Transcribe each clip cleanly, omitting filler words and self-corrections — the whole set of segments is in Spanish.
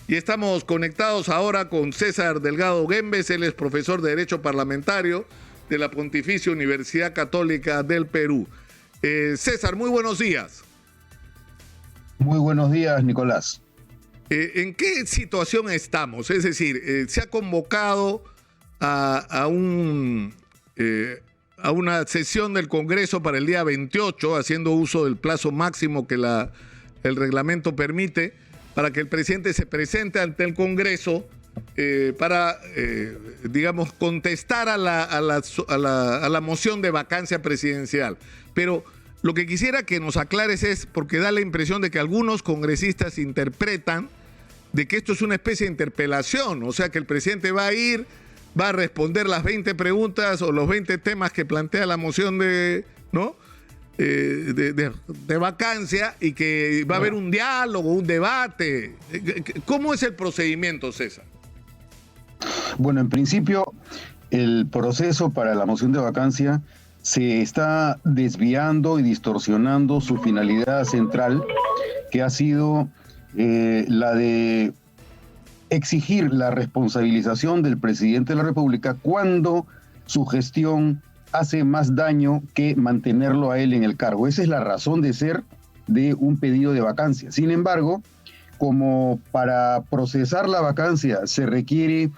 Y estamos conectados ahora con César Delgado Guembes, él es profesor de Derecho Parlamentario de la Pontificia Universidad Católica del Perú. César, muy buenos días. Muy buenos días, Nicolás. ¿En qué situación estamos? Es decir, se ha convocado a una sesión del Congreso para el día 28, haciendo uso del plazo máximo que el reglamento permite, para que el presidente se presente ante el Congreso para, digamos, contestar a la moción de vacancia presidencial. Pero lo que quisiera que nos aclares es, porque da la impresión de que algunos congresistas interpretan de que esto es una especie de interpelación, o sea, que el presidente va a ir, va a responder las 20 preguntas o los 20 temas que plantea la moción de vacancia, y que va a haber un diálogo, un debate. ¿Cómo es el procedimiento, César? Bueno, en principio, el proceso para la moción de vacancia se está desviando y distorsionando su finalidad central, que ha sido la de exigir la responsabilización del presidente de la República cuando su gestión hace más daño que mantenerlo a él en el cargo. Esa es la razón de ser de un pedido de vacancia. Sin embargo, como para procesar la vacancia se requiere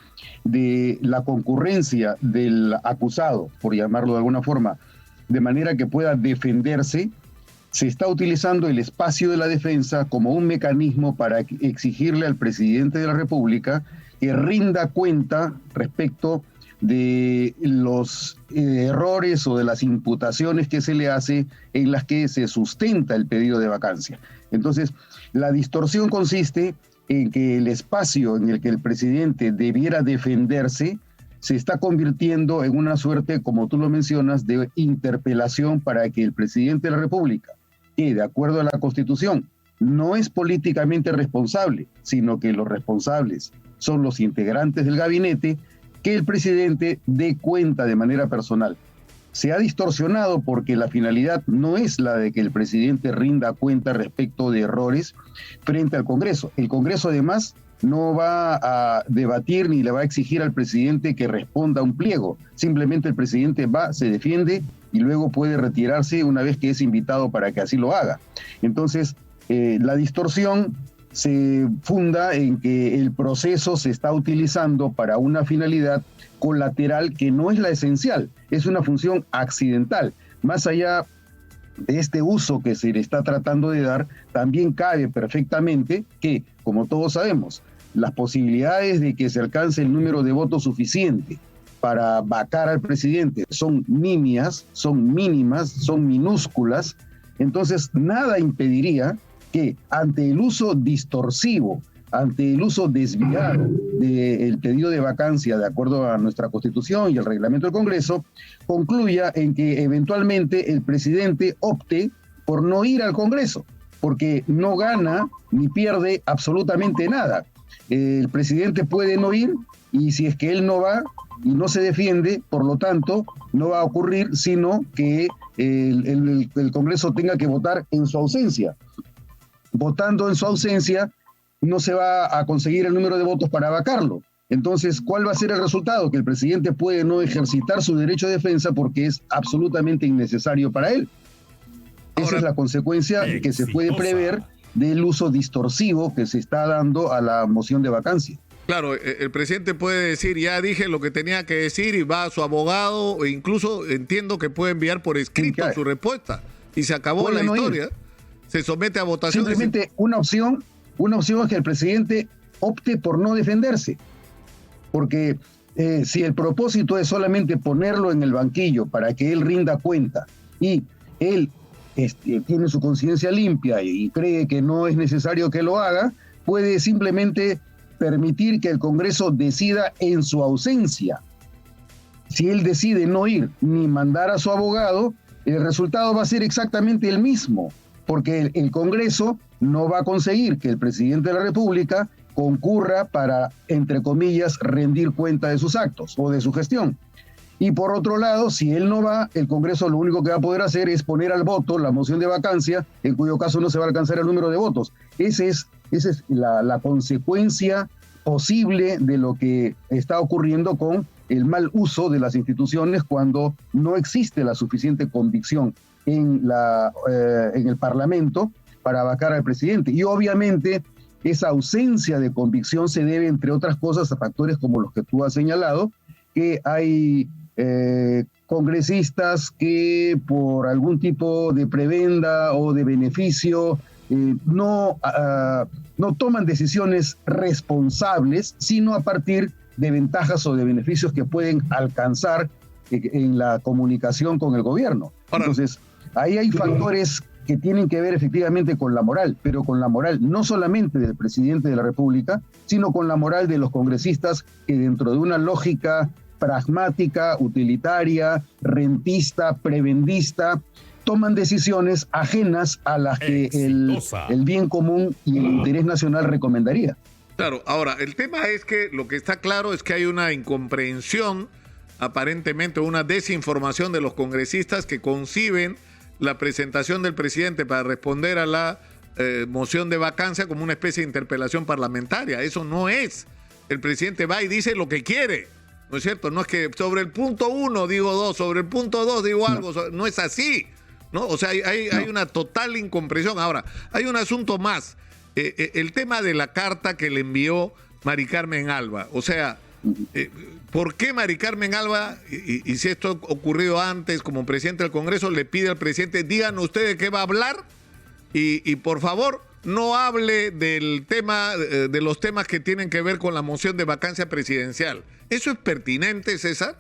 de la concurrencia del acusado, por llamarlo de alguna forma, de manera que pueda defenderse, se está utilizando el espacio de la defensa como un mecanismo para exigirle al presidente de la República que rinda cuenta respecto de los errores o de las imputaciones que se le hace en las que se sustenta el pedido de vacancia. Entonces, la distorsión consiste en que el espacio en el que el presidente debiera defenderse se está convirtiendo en una suerte, como tú lo mencionas, de interpelación para que el presidente de la República, que de acuerdo a la Constitución no es políticamente responsable, sino que los responsables son los integrantes del gabinete, que el presidente dé cuenta de manera personal. Se ha distorsionado porque la finalidad no es la de que el presidente rinda cuenta respecto de errores frente al Congreso. El Congreso además no va a debatir ni le va a exigir al presidente que responda a un pliego. Simplemente el presidente va, se defiende y luego puede retirarse una vez que es invitado para que así lo haga. Entonces, la distorsión se funda en que el proceso se está utilizando para una finalidad colateral que no es la esencial, es una función accidental. Más allá de este uso que se le está tratando de dar, también cabe perfectamente que, como todos sabemos, las posibilidades de que se alcance el número de votos suficiente para vacar al presidente son nimias, son mínimas, son minúsculas. Entonces, nada impediría que ante el uso distorsivo, ante el uso desviado del pedido de vacancia de acuerdo a nuestra Constitución y el reglamento del Congreso, concluya en que eventualmente el presidente opte por no ir al Congreso, porque no gana ni pierde absolutamente nada. El presidente puede no ir, y si es que él no va y no se defiende, por lo tanto, no va a ocurrir sino que el Congreso tenga que votar en su ausencia. Votando en su ausencia, no se va a conseguir el número de votos para vacarlo. Entonces, ¿cuál va a ser el resultado? Que el presidente puede no ejercitar su derecho de defensa porque es absolutamente innecesario para él. Esa es la consecuencia que se puede prever del uso distorsivo que se está dando a la moción de vacancia. Claro, el presidente puede decir, ya dije lo que tenía que decir, y va a su abogado, e incluso entiendo que puede enviar por escrito su respuesta, y se acabó la historia. Se somete a votación. Simplemente una opción es que el presidente opte por no defenderse, porque si el propósito es solamente ponerlo en el banquillo para que él rinda cuenta y él tiene su conciencia limpia y cree que no es necesario que lo haga, puede simplemente permitir que el Congreso decida en su ausencia. Si él decide no ir ni mandar a su abogado, el resultado va a ser exactamente el mismo, porque el Congreso no va a conseguir que el presidente de la República concurra para, entre comillas, rendir cuenta de sus actos o de su gestión. Y por otro lado, si él no va, el Congreso lo único que va a poder hacer es poner al voto la moción de vacancia, en cuyo caso no se va a alcanzar el número de votos. Ese es Esa es la consecuencia posible de lo que está ocurriendo con el mal uso de las instituciones cuando no existe la suficiente convicción en el Parlamento para vacar al presidente. Y obviamente esa ausencia de convicción se debe, entre otras cosas, a factores como los que tú has señalado, que hay congresistas que por algún tipo de prebenda o de beneficio no toman decisiones responsables, sino a partir de ventajas o de beneficios que pueden alcanzar en la comunicación con el gobierno. Entonces, ahí hay factores que tienen que ver efectivamente con la moral, pero con la moral no solamente del presidente de la República, sino con la moral de los congresistas que dentro de una lógica pragmática, utilitaria, rentista, prebendista, toman decisiones ajenas a las que el bien común y el interés nacional recomendaría. Claro, ahora, el tema es que lo que está claro es que hay una incomprensión, aparentemente una desinformación de los congresistas que conciben la presentación del presidente para responder a la moción de vacancia como una especie de interpelación parlamentaria. Eso no es. El presidente va y dice lo que quiere, ¿no es cierto? No es que sobre el punto 1 digo 2, sobre el punto 2 digo algo, no es así, ¿no? O sea, hay una total incomprensión. Ahora, hay un asunto más, el tema de la carta que le envió Mari Carmen Alba. O sea, ¿por qué Mari Carmen Alba, y si esto ha ocurrido antes como presidente del Congreso, le pide al presidente, digan ustedes qué va a hablar y por favor no hable del tema, de los temas que tienen que ver con la moción de vacancia presidencial? ¿Eso es pertinente, César?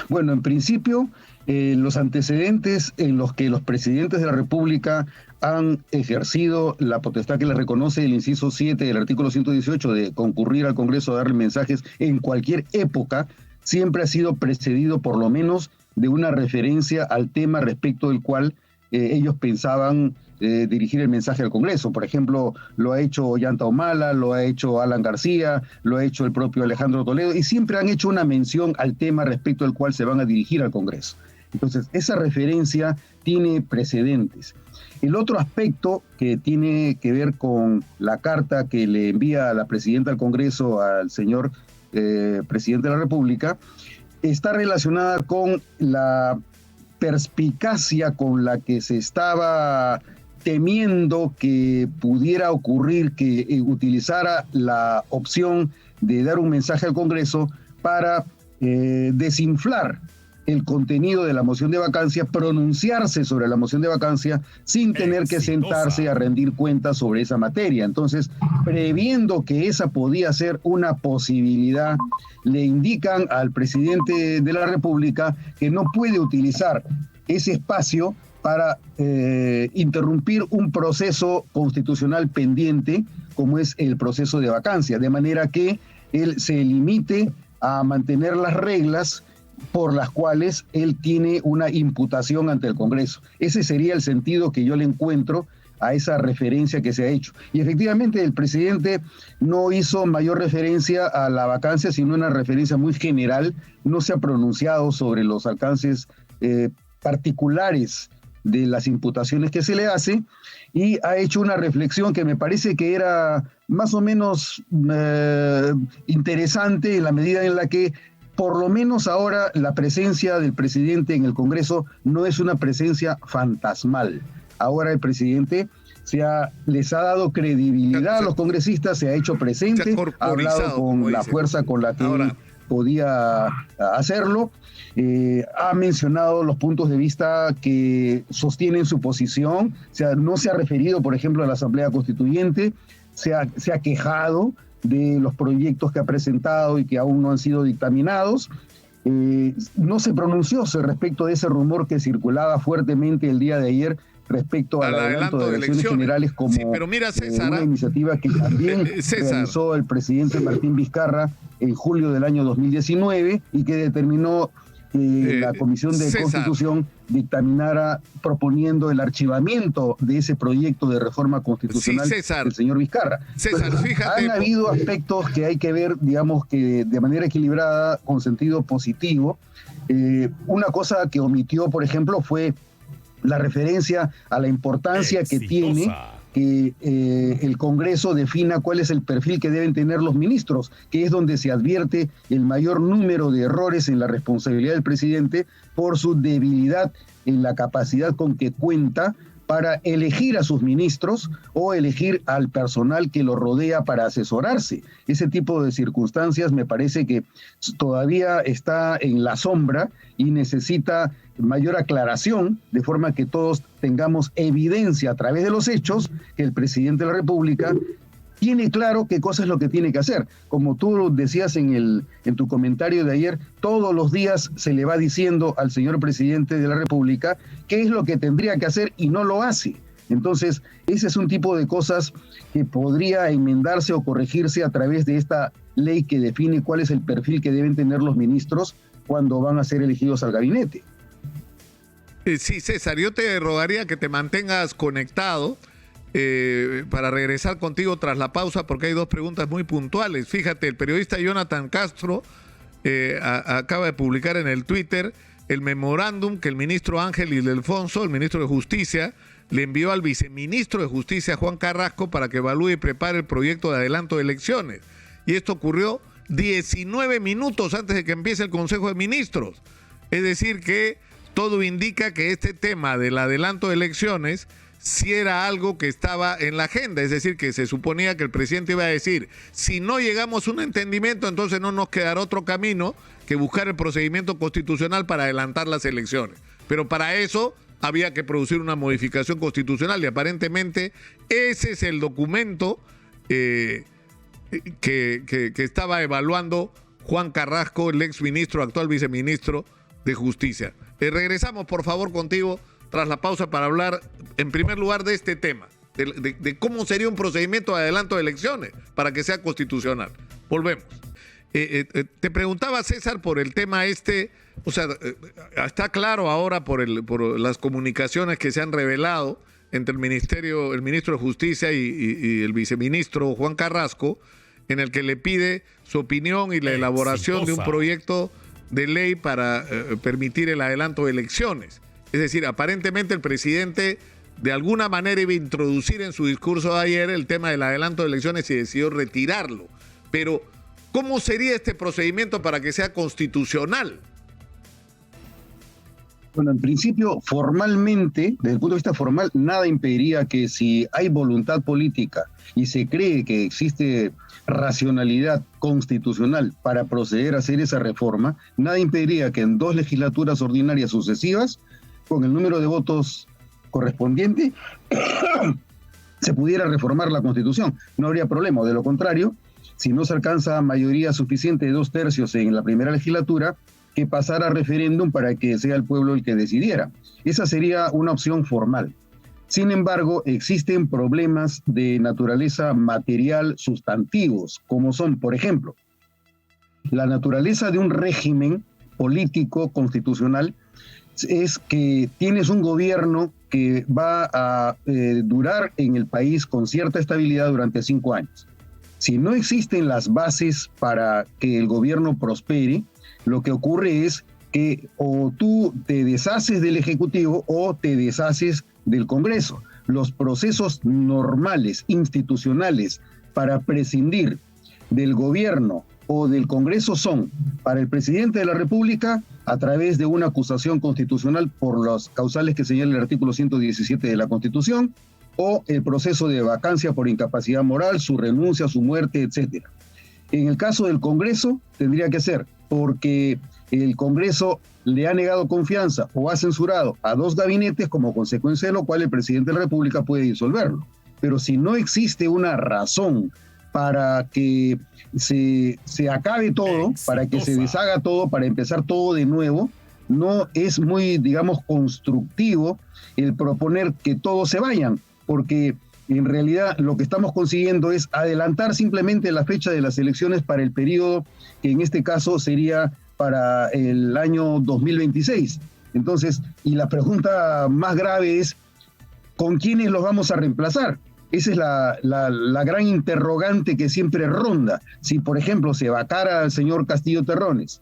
Bueno, en principio, los antecedentes en los que los presidentes de la República han ejercido la potestad que les reconoce el inciso 7 del artículo 118 de concurrir al Congreso a darle mensajes en cualquier época, siempre ha sido precedido por lo menos de una referencia al tema respecto del cual ellos pensaban dirigir el mensaje al Congreso. Por ejemplo, lo ha hecho Ollanta Humala, lo ha hecho Alan García, lo ha hecho el propio Alejandro Toledo, y siempre han hecho una mención al tema respecto al cual se van a dirigir al Congreso. Entonces, esa referencia tiene precedentes. El otro aspecto que tiene que ver con la carta que le envía la presidenta al Congreso al señor presidente de la República está relacionada con la perspicacia con la que se estaba temiendo que pudiera ocurrir que utilizara la opción de dar un mensaje al Congreso para desinflar el contenido de la moción de vacancia, pronunciarse sobre la moción de vacancia sin tener que sentarse a rendir cuentas sobre esa materia. Entonces, previendo que esa podía ser una posibilidad, le indican al presidente de la República que no puede utilizar ese espacio para interrumpir un proceso constitucional pendiente, como es el proceso de vacancia, de manera que él se limite a mantener las reglas por las cuales él tiene una imputación ante el Congreso. Ese sería el sentido que yo le encuentro a esa referencia que se ha hecho. Y efectivamente el presidente no hizo mayor referencia a la vacancia, sino una referencia muy general, no se ha pronunciado sobre los alcances particulares de las imputaciones que se le hace, y ha hecho una reflexión que me parece que era más o menos interesante en la medida en la que por lo menos ahora la presencia del presidente en el Congreso no es una presencia fantasmal. Ahora el presidente les ha dado credibilidad a los congresistas, se ha hecho presente, ha hablado con la fuerza con la que él podía hacerlo, ha mencionado los puntos de vista que sostienen su posición, no se ha referido, por ejemplo, a la Asamblea Constituyente, se ha quejado de los proyectos que ha presentado y que aún no han sido dictaminados. No se pronunció respecto de ese rumor que circulaba fuertemente el día de ayer respecto al adelanto de elecciones generales como sí, pero mira, César, una iniciativa que también realizó el presidente Martín Vizcarra en julio del año 2019 y que determinó que la Comisión de Constitución dictaminara proponiendo el archivamiento de ese proyecto de reforma constitucional del señor Vizcarra. César, fíjate. Han habido aspectos que hay que ver, digamos, que de manera equilibrada, con sentido positivo. Una cosa que omitió, por ejemplo, fue la referencia a la importancia que tiene que el Congreso defina cuál es el perfil que deben tener los ministros, que es donde se advierte el mayor número de errores en la responsabilidad del presidente por su debilidad en la capacidad con que cuenta para elegir a sus ministros o elegir al personal que lo rodea para asesorarse. Ese tipo de circunstancias me parece que todavía está en la sombra y necesita mayor aclaración, de forma que todos tengamos evidencia a través de los hechos que el presidente de la República tiene claro qué cosa es lo que tiene que hacer. Como tú decías en tu comentario de ayer, todos los días se le va diciendo al señor presidente de la República qué es lo que tendría que hacer y no lo hace. Entonces, ese es un tipo de cosas que podría enmendarse o corregirse a través de esta ley que define cuál es el perfil que deben tener los ministros cuando van a ser elegidos al gabinete. Sí, César, yo te rogaría que te mantengas conectado para regresar contigo tras la pausa, porque hay dos preguntas muy puntuales. Fíjate, el periodista Jonathan Castro acaba de publicar en el Twitter el memorándum que el ministro Ángel Ildefonso, el ministro de Justicia, le envió al viceministro de Justicia, Juan Carrasco, para que evalúe y prepare el proyecto de adelanto de elecciones. Y esto ocurrió 19 minutos antes de que empiece el Consejo de Ministros. Es decir, que todo indica que este tema del adelanto de elecciones si era algo que estaba en la agenda, es decir, que se suponía que el presidente iba a decir, si no llegamos a un entendimiento, entonces no nos quedará otro camino que buscar el procedimiento constitucional para adelantar las elecciones. Pero para eso había que producir una modificación constitucional y aparentemente ese es el documento que estaba evaluando Juan Carrasco, el exministro, actual viceministro de Justicia. Regresamos, por favor, contigo tras la pausa para hablar, en primer lugar, de este tema, de cómo sería un procedimiento de adelanto de elecciones para que sea constitucional. Volvemos. Te preguntaba, César, por el tema o sea, está claro ahora por las comunicaciones que se han revelado entre el ministro de Justicia y el viceministro Juan Carrasco, en el que le pide su opinión y la elaboración de un proyecto de ley para permitir el adelanto de elecciones. Es decir, aparentemente el presidente de alguna manera iba a introducir en su discurso de ayer el tema del adelanto de elecciones y decidió retirarlo. Pero, ¿cómo sería este procedimiento para que sea constitucional? Bueno, en principio, formalmente, desde el punto de vista formal, nada impediría que si hay voluntad política y se cree que existe racionalidad constitucional para proceder a hacer esa reforma, nada impediría que en 2 legislaturas ordinarias sucesivas, con el número de votos correspondiente, se pudiera reformar la Constitución. No habría problema. De lo contrario, si no se alcanza mayoría suficiente de 2/3 en la primera legislatura, que pasara a referéndum para que sea el pueblo el que decidiera. Esa sería una opción formal. Sin embargo, existen problemas de naturaleza material sustantivos, como son, por ejemplo, la naturaleza de un régimen político constitucional es que tienes un gobierno que va a durar en el país con cierta estabilidad durante 5 años. Si no existen las bases para que el gobierno prospere, lo que ocurre es que o tú te deshaces del Ejecutivo o te deshaces del Congreso. Los procesos normales, institucionales, para prescindir del gobierno o del Congreso son, para el presidente de la República, a través de una acusación constitucional por las causales que señala el artículo 117 de la Constitución, o el proceso de vacancia por incapacidad moral, su renuncia, su muerte, etc. En el caso del Congreso, tendría que ser porque el Congreso le ha negado confianza o ha censurado a 2 gabinetes, como consecuencia de lo cual el presidente de la República puede disolverlo. Pero si no existe una razón para que se acabe todo, para que se deshaga todo, para empezar todo de nuevo, no es muy, digamos, constructivo el proponer que todos se vayan, porque en realidad lo que estamos consiguiendo es adelantar simplemente la fecha de las elecciones para el periodo que en este caso sería para el año 2026. Entonces, y la pregunta más grave es, ¿con quiénes los vamos a reemplazar? Esa es la gran interrogante que siempre ronda. Si, por ejemplo, se vacara al señor Castillo Terrones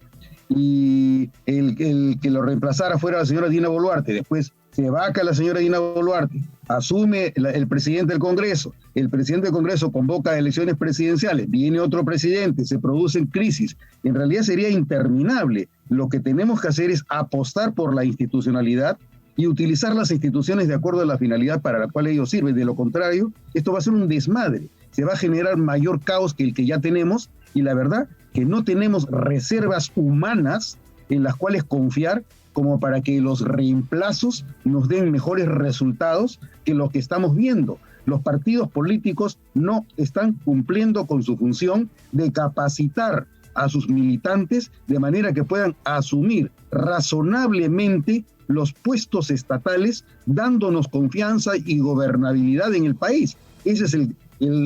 y el que lo reemplazara fuera la señora Dina Boluarte, después se vaca la señora Dina Boluarte asume el presidente del Congreso, el presidente del Congreso convoca elecciones presidenciales, viene otro presidente, se producen crisis, en realidad sería interminable. Lo que tenemos que hacer es apostar por la institucionalidad y utilizar las instituciones de acuerdo a la finalidad para la cual ellos sirven. De lo contrario, esto va a ser un desmadre, se va a generar mayor caos que el que ya tenemos, y la verdad que no tenemos reservas humanas en las cuales confiar como para que los reemplazos nos den mejores resultados que los que estamos viendo. Los partidos políticos no están cumpliendo con su función de capacitar a sus militantes de manera que puedan asumir razonablemente los puestos estatales, dándonos confianza y gobernabilidad en el país. Ese es el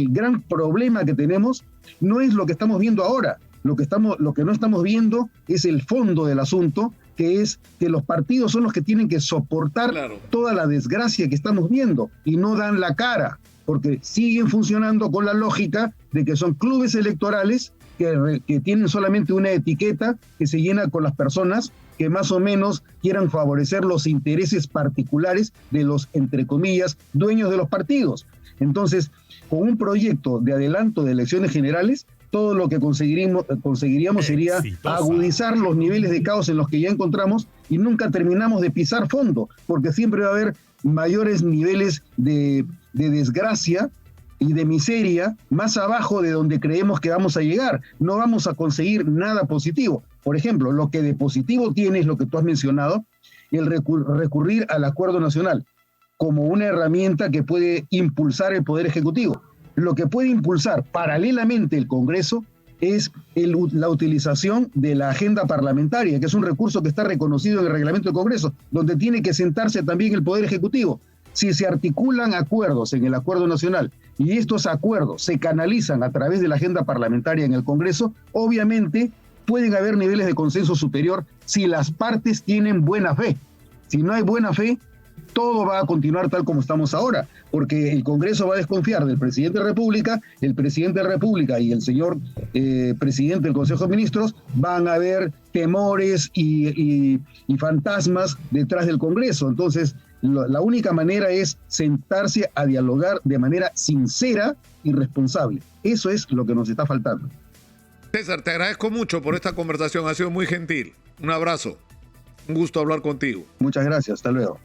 gran problema que tenemos. No es lo que estamos viendo ahora. Lo que no estamos viendo es el fondo del asunto, que es que los partidos son los que tienen que soportar toda la desgracia que estamos viendo y no dan la cara, porque siguen funcionando con la lógica de que son clubes electorales que tienen solamente una etiqueta que se llena con las personas que más o menos quieran favorecer los intereses particulares de los, entre comillas, dueños de los partidos. Entonces, con un proyecto de adelanto de elecciones generales, todo lo que conseguiríamos sería agudizar los niveles de caos en los que ya encontramos y nunca terminamos de pisar fondo, porque siempre va a haber mayores niveles de desgracia y de miseria más abajo de donde creemos que vamos a llegar. No vamos a conseguir nada positivo. Por ejemplo, lo que de positivo tiene es lo que tú has mencionado, el recurrir al acuerdo nacional como una herramienta que puede impulsar el Poder Ejecutivo. Lo que puede impulsar paralelamente el Congreso es la utilización de la agenda parlamentaria, que es un recurso que está reconocido en el reglamento del Congreso, donde tiene que sentarse también el Poder Ejecutivo. Si se articulan acuerdos en el acuerdo nacional y estos acuerdos se canalizan a través de la agenda parlamentaria en el Congreso, obviamente pueden haber niveles de consenso superior si las partes tienen buena fe. Si no hay buena fe, todo va a continuar tal como estamos ahora, porque el Congreso va a desconfiar del presidente de la República, el presidente de la República y el señor presidente del Consejo de Ministros van a ver temores y fantasmas detrás del Congreso. Entonces, la única manera es sentarse a dialogar de manera sincera y responsable. Eso es lo que nos está faltando. César, te agradezco mucho por esta conversación, ha sido muy gentil. Un abrazo, un gusto hablar contigo. Muchas gracias, hasta luego.